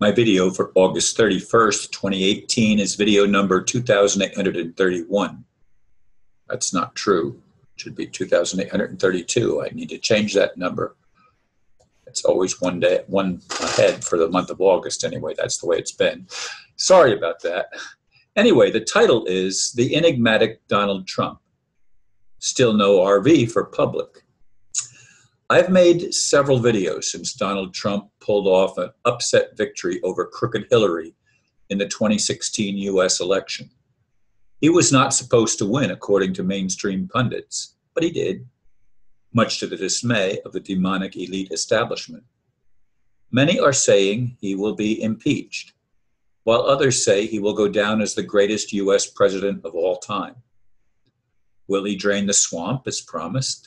My video for August 31st, 2018 is video number 2831. That's not true. It should be 2832. I need to change that number. It's always one ahead for the month of August anyway. That's the way it's been. Sorry about that. Anyway, the title is The Enigmatic Donald Trump. Still no RV for public. I've made several videos since Donald Trump pulled off an upset victory over crooked Hillary in the 2016 US election. He was not supposed to win, according to mainstream pundits, but he did, much to the dismay of the demonic elite establishment. Many are saying he will be impeached, while others say he will go down as the greatest US president of all time. Will he drain the swamp as promised?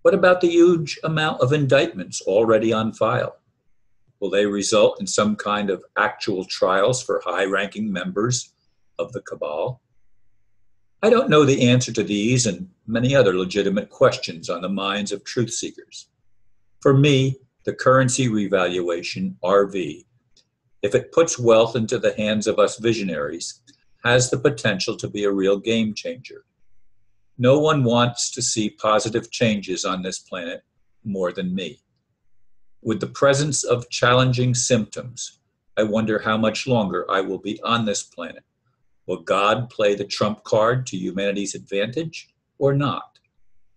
What about the huge amount of indictments already on file? Will they result in some kind of actual trials for high-ranking members of the cabal? I don't know the answer to these and many other legitimate questions on the minds of truth seekers. For me, the currency revaluation, RV, if it puts wealth into the hands of us visionaries, has the potential to be a real game changer. No one wants to see positive changes on this planet more than me. With the presence of challenging symptoms, I wonder how much longer I will be on this planet. Will God play the trump card to humanity's advantage or not?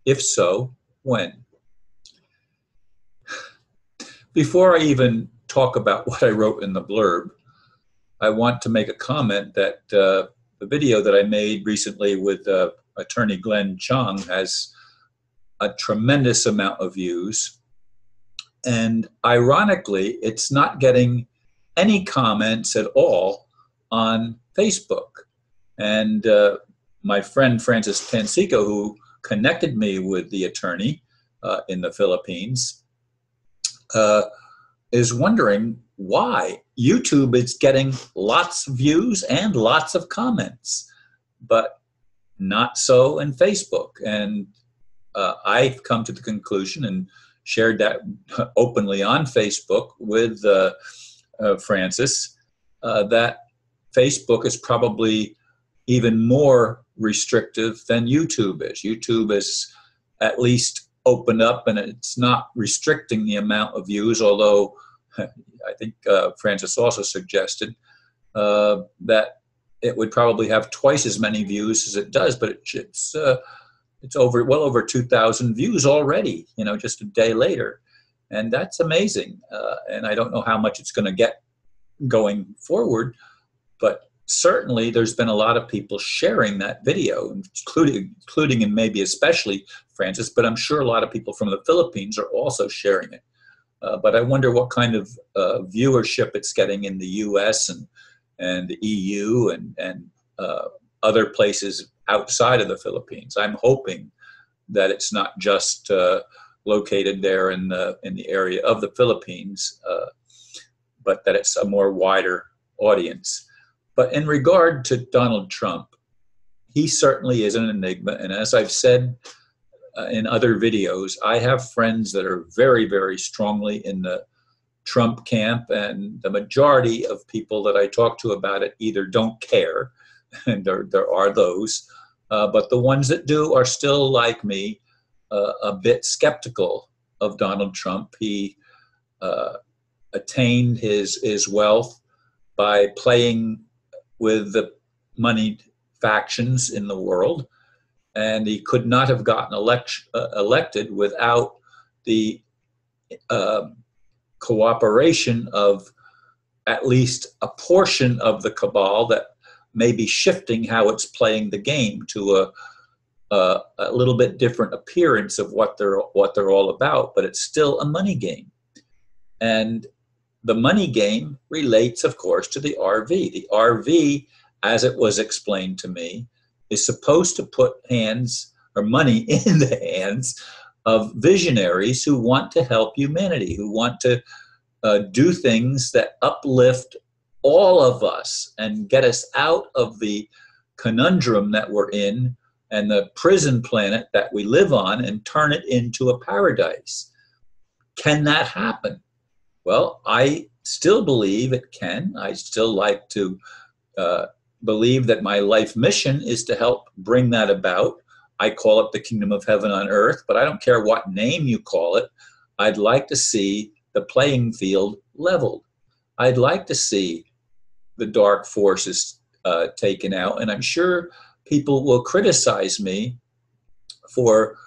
If so, when? Before I even talk about what I wrote in the blurb, I want to make a comment that the video that I made recently with attorney Glenn Chung has a tremendous amount of views. And ironically, it's not getting any comments at all on Facebook. And my friend Francis Pansico, who connected me with the attorney in the Philippines, is wondering why YouTube is getting lots of views and lots of comments, but not so in Facebook. And I've come to the conclusion and shared that openly on Facebook with Francis, that Facebook is probably even more restrictive than YouTube is. YouTube is at least opened up and it's not restricting the amount of views, although I think Francis also suggested that it would probably have twice as many views as it does, but it's well over 2,000 views already, just a day later. And that's amazing. And I don't know how much it's going to get going forward, but certainly there's been a lot of people sharing that video, including and maybe especially Francis, but I'm sure a lot of people from the Philippines are also sharing it. But I wonder what kind of viewership it's getting in the US and the EU and other places outside of the Philippines. I'm hoping that it's not just located there in the area of the Philippines, but that it's a more wider audience. But in regard to Donald Trump, he certainly is an enigma. And as I've said in other videos, I have friends that are very, very strongly in the Trump camp, and the majority of people that I talk to about it either don't care, and there are those, but the ones that do are still, like me, a bit skeptical of Donald Trump. He attained his wealth by playing with the moneyed factions in the world, and he could not have gotten elected without the cooperation of at least a portion of the cabal that may be shifting how it's playing the game to a little bit different appearance of what they're all about, but it's still a money game. And the money game relates, of course, to the RV. The RV, as it was explained to me, is supposed to put money in the hands of visionaries who want to help humanity, who want to do things that uplift all of us and get us out of the conundrum that we're in and the prison planet that we live on and turn it into a paradise. Can that happen? Well, I still believe it can. I still like to believe that my life mission is to help bring that about. I call it the kingdom of heaven on earth, but I don't care what name you call it. I'd like to see the playing field leveled. I'd like to see the dark forces taken out, and I'm sure people will criticize me for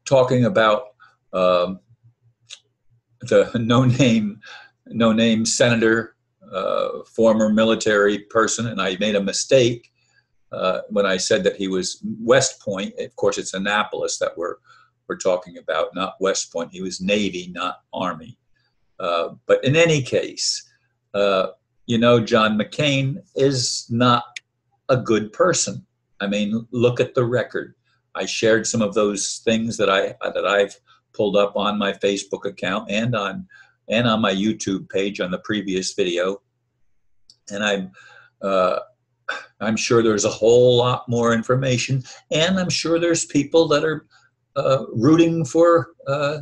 talking about the no-name senator, former military person, and I made a mistake when I said that he was West Point. Of course, it's Annapolis that we're talking about, not West Point. He was Navy, not Army. But in any case, John McCain is not a good person. I mean, look at the record. I shared some of those things that I've pulled up on my Facebook account and on my YouTube page on the previous video, and I'm sure there's a whole lot more information, and I'm sure there's people that are rooting for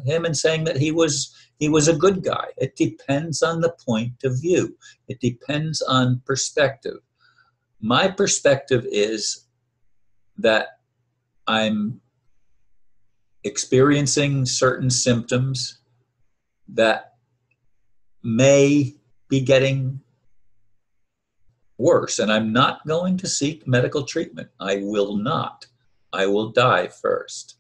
him and saying that he was a good guy. It depends on the point of view. It depends on perspective. My perspective is that I'm experiencing certain symptoms that may be getting worse, and I'm not going to seek medical treatment. I will not. I will die first.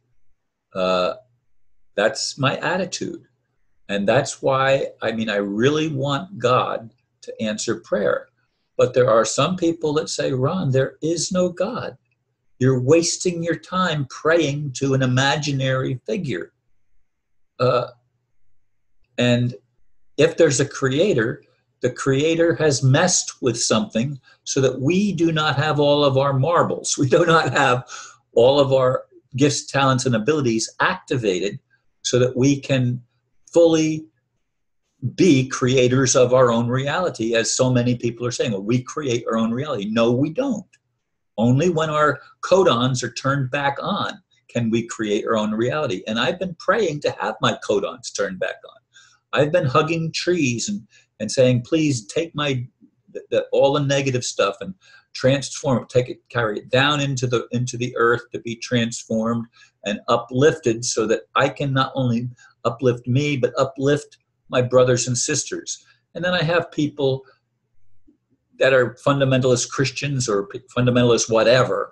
That's my attitude. And that's why, I really want God to answer prayer. But there are some people that say, Ron, there is no God. You're wasting your time praying to an imaginary figure. And if there's a creator, the creator has messed with something so that we do not have all of our marbles. We do not have all of our gifts, talents, and abilities activated so that we can fully be creators of our own reality, as so many people are saying. Well, we create our own reality. No, we don't. Only when our codons are turned back on can we create our own reality. And I've been praying to have my codons turned back on. I've been hugging trees and saying, please take all the negative stuff and transform it, carry it down into the earth to be transformed and uplifted so that I can not only uplift me, but uplift my brothers and sisters. And then I have people that are fundamentalist Christians or fundamentalist whatever,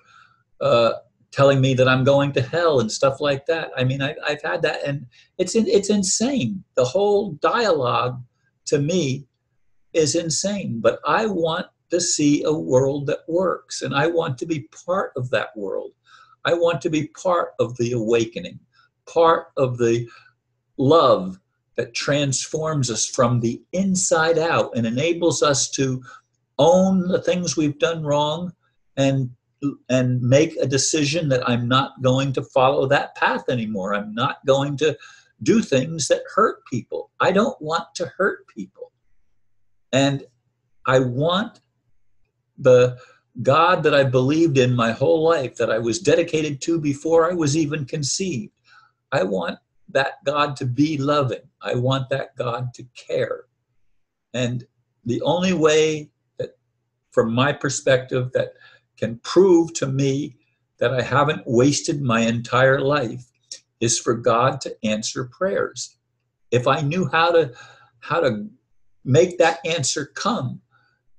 telling me that I'm going to hell and stuff like that. I've had that, and it's insane. The whole dialogue to me is insane. But I want to see a world that works, and I want to be part of that world. I want to be part of the awakening, part of the love that transforms us from the inside out and enables us to own the things we've done wrong and make a decision that I'm not going to follow that path anymore. I'm not going to do things that hurt people. I don't want to hurt people. And I want the God that I believed in my whole life, that I was dedicated to before I was even conceived. I want that God to be loving. I want that God to care. And the only way that, from my perspective, that can prove to me that I haven't wasted my entire life is for God to answer prayers. If I knew how to make that answer come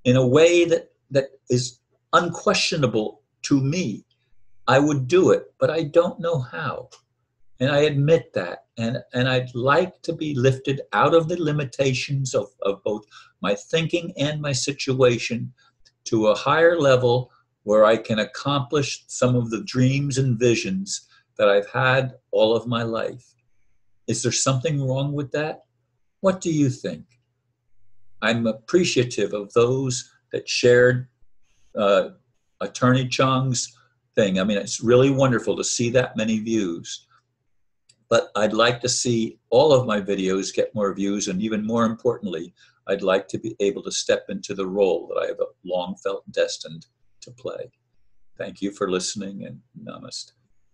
in a way that is unquestionable to me, I would do it, but I don't know how. And I admit that. And I'd like to be lifted out of the limitations of both my thinking and my situation to a higher level where I can accomplish some of the dreams and visions that I've had all of my life. Is there something wrong with that? What do you think? I'm appreciative of those that shared Attorney Chong's thing. It's really wonderful to see that many views. But I'd like to see all of my videos get more views, and even more importantly, I'd like to be able to step into the role that I have long felt destined to play. Thank you for listening, and namaste.